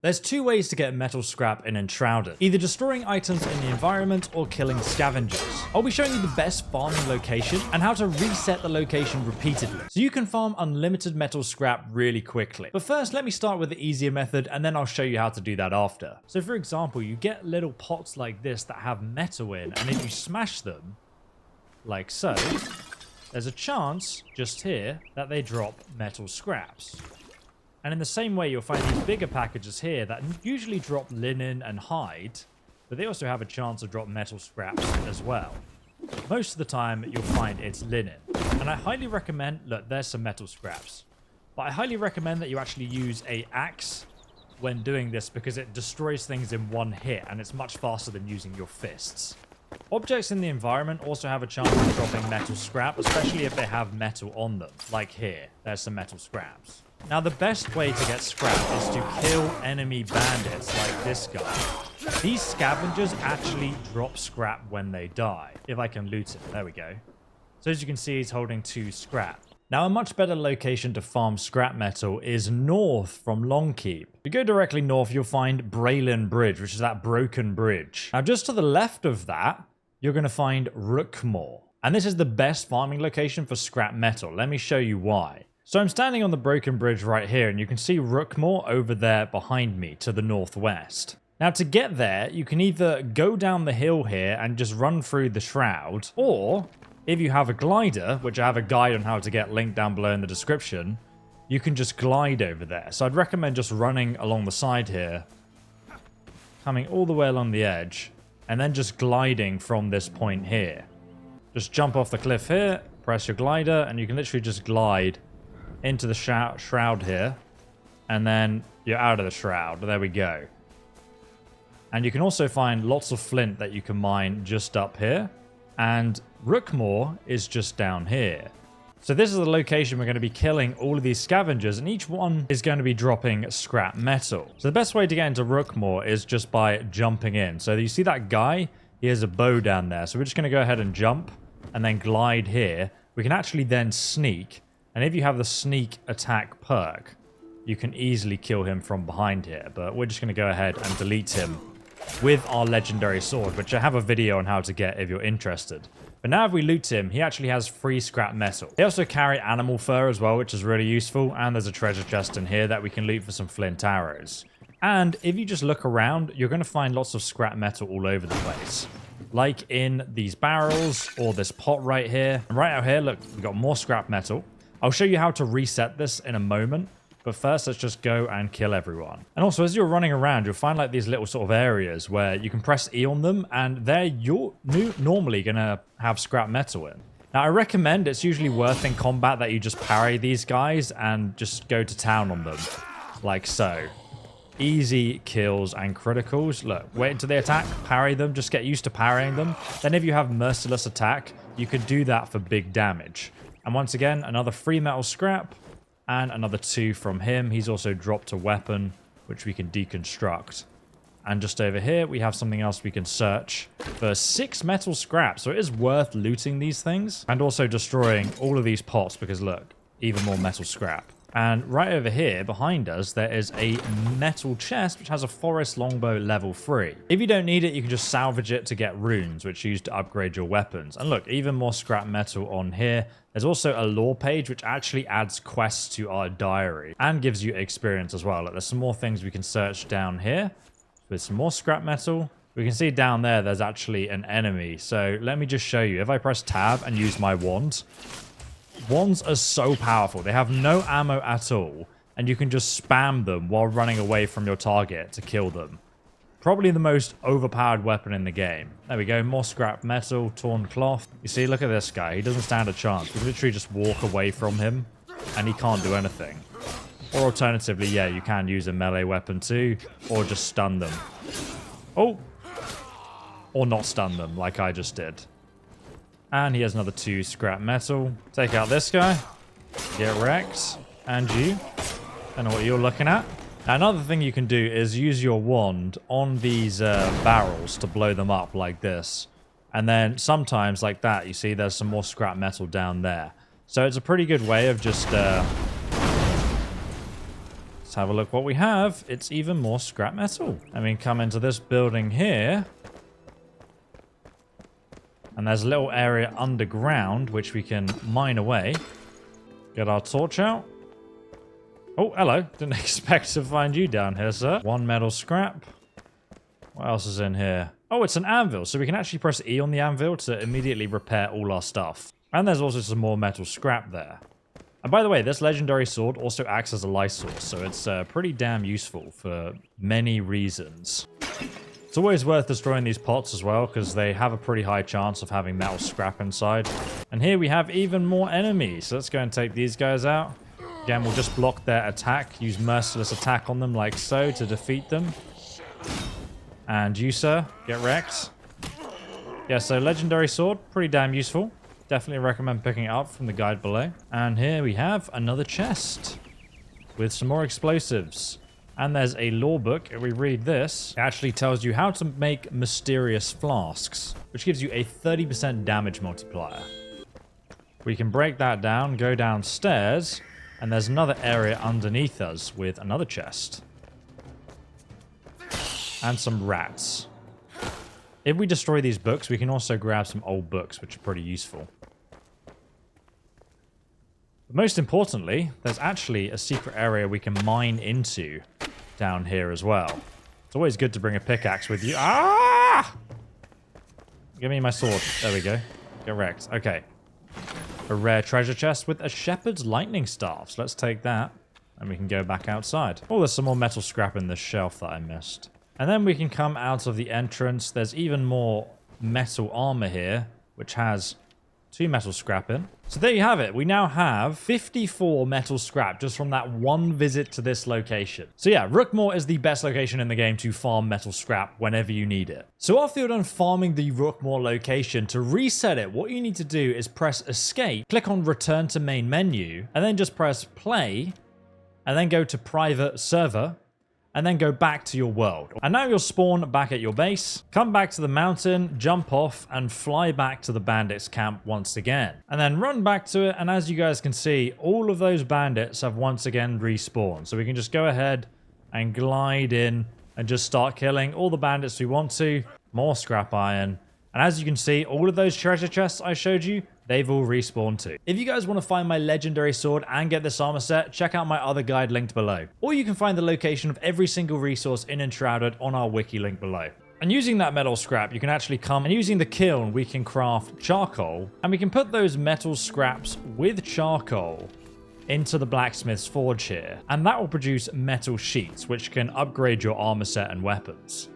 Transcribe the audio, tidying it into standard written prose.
There's two ways to get metal scrap in Enshrouded, either destroying items in the environment or killing scavengers. I'll be showing you the best farming location and how to reset the location repeatedly, so you can farm unlimited metal scrap really quickly. But first, let me start with the easier method and then I'll show you how to do that after. So for example, you get little pots like this that have metal in, and if you smash them, like so, there's a chance, just here, that they drop metal scraps. And in the same way, you'll find these bigger packages here that usually drop linen and hide, but they also have a chance to drop metal scraps as well. Most of the time, you'll find it's linen. And I highly recommend, look, there's some metal scraps. But I highly recommend that you actually use an axe when doing this because it destroys things in one hit and it's much faster than using your fists. Objects in the environment also have a chance of dropping metal scrap, especially if they have metal on them. Like here, there's some metal scraps. Now, the best way to get scrap is to kill enemy bandits like this guy. These scavengers actually drop scrap when they die. If I can loot it. There we go. So as you can see, he's holding 2 scrap. Now, a much better location to farm scrap metal is north from Longkeep. If you go directly north, you'll find Braylon Bridge, which is that broken bridge. Now, just to the left of that, you're going to find Rookmoor. And this is the best farming location for scrap metal. Let me show you why. So I'm standing on the broken bridge right here, and you can see Rookmoor over there behind me to the northwest. Now, to get there, you can either go down the hill here and just run through the shroud, or if you have a glider, which I have a guide on how to get linked down below in the description, you can just glide over there. So I'd recommend just running along the side here, coming all the way along the edge, and then just gliding from this point here. Just jump off the cliff here, press your glider, and you can literally just glide into the shroud here, and then you're out of the shroud. There we go. And you can also find lots of flint that you can mine just up here, and Rookmoor is just down here. So this is the location we're going to be killing all of these scavengers, and each one is going to be dropping scrap metal. So the best way to get into Rookmoor is just by jumping in. So you see that guy? He has a bow down there. So we're just going to go ahead and jump and then glide here. We can actually then sneak. And if you have the sneak attack perk, you can easily kill him from behind here. But we're just going to go ahead and delete him with our legendary sword, which I have a video on how to get if you're interested. But now if we loot him, he actually has 3 scrap metal. They also carry animal fur as well, which is really useful. And there's a treasure chest in here that we can loot for some flint arrows. And if you just look around, you're going to find lots of scrap metal all over the place. Like in these barrels or this pot right here. And right out here, look, we've got more scrap metal. I'll show you how to reset this in a moment, but first let's just go and kill everyone. And also, as you're running around, you'll find like these little sort of areas where you can press E on them, and you're normally going to have scrap metal in. Now, I recommend, it's usually worth in combat that you just parry these guys and just go to town on them, like so. Easy kills and criticals. Look, wait until they attack, parry them, just get used to parrying them. Then if you have merciless attack, you could do that for big damage. And once again, another 3 metal scrap and another 2 from him. He's also dropped a weapon, which we can deconstruct. And just over here, we have something else we can search for 6 metal scraps. So it is worth looting these things and also destroying all of these pots because look, even more metal scrap. And right over here behind us, there is a metal chest which has a forest longbow level 3. If you don't need it, you can just salvage it to get runes, which you use to upgrade your weapons. And look, even more scrap metal on here. There's also a lore page which actually adds quests to our diary and gives you experience as well. Look, there's some more things we can search down here with some more scrap metal. We can see down there, there's actually an enemy. So let me just show you. If I press tab and use my wand, wands are so powerful. They have no ammo at all, and you can just spam them while running away from your target to kill them. Probably the most overpowered weapon in the game. There we go, more scrap metal, torn cloth. You see, look at this guy. He doesn't stand a chance. We literally just walk away from him, and he can't do anything. Or alternatively, yeah, you can use a melee weapon too, or just stun them. Oh! Or not stun them, like I just did. And he has another 2 scrap metal. Take out this guy. Get wrecked. And you. I know what you're looking at. Now, another thing you can do is use your wand on these barrels to blow them up like this. And then sometimes like that, you see there's some more scrap metal down there. So it's a pretty good way of just Let's have a look what we have. It's even more scrap metal. I mean, come into this building here. And there's a little area underground which we can mine away. Get our torch out. Oh, hello. Didn't expect to find you down here, sir. One metal scrap. What else is in here? Oh, it's an anvil. So we can actually press E on the anvil to immediately repair all our stuff. And there's also some more metal scrap there. And by the way, this legendary sword also acts as a life source. So it's pretty damn useful for many reasons. It's always worth destroying these pots as well, because they have a pretty high chance of having metal scrap inside. And here we have even more enemies. So let's go and take these guys out. Again, we'll just block their attack. Use merciless attack on them like so to defeat them. And you, sir, get wrecked. Yeah, so legendary sword, pretty damn useful. Definitely recommend picking it up from the guide below. And here we have another chest with some more explosives. And there's a lore book. If we read this, it actually tells you how to make mysterious flasks, which gives you a 30% damage multiplier. We can break that down, go downstairs, and there's another area underneath us with another chest. And some rats. If we destroy these books, we can also grab some old books, which are pretty useful. But most importantly, there's actually a secret area we can mine into down here as well. It's always good to bring a pickaxe with you. Ah! Give me my sword. There we go. Get wrecked. Okay. A rare treasure chest with a shepherd's lightning staff. So let's take that and we can go back outside. Oh, there's some more metal scrap in this shelf that I missed. And then we can come out of the entrance. There's even more metal armor here, which has 2 metal scrap in. So there you have it. We now have 54 metal scrap just from that one visit to this location. So yeah, Rookmore is the best location in the game to farm metal scrap whenever you need it. So after you're done farming the Rookmore location, to reset it, what you need to do is press escape, click on return to main menu, and then just press play, and then go to private server, and then go back to your world. And now you'll spawn back at your base, come back to the mountain, jump off, and fly back to the bandits camp once again. And then run back to it, and as you guys can see, all of those bandits have once again respawned. So we can just go ahead and glide in and just start killing all the bandits we want to. More scrap iron. And as you can see, all of those treasure chests I showed you, they've all respawned too. If you guys want to find my legendary sword and get this armor set, check out my other guide linked below. Or you can find the location of every single resource in Enshrouded on our wiki link below. And using that metal scrap, you can actually come and using the kiln, we can craft charcoal. And we can put those metal scraps with charcoal into the blacksmith's forge here. And that will produce metal sheets, which can upgrade your armor set and weapons.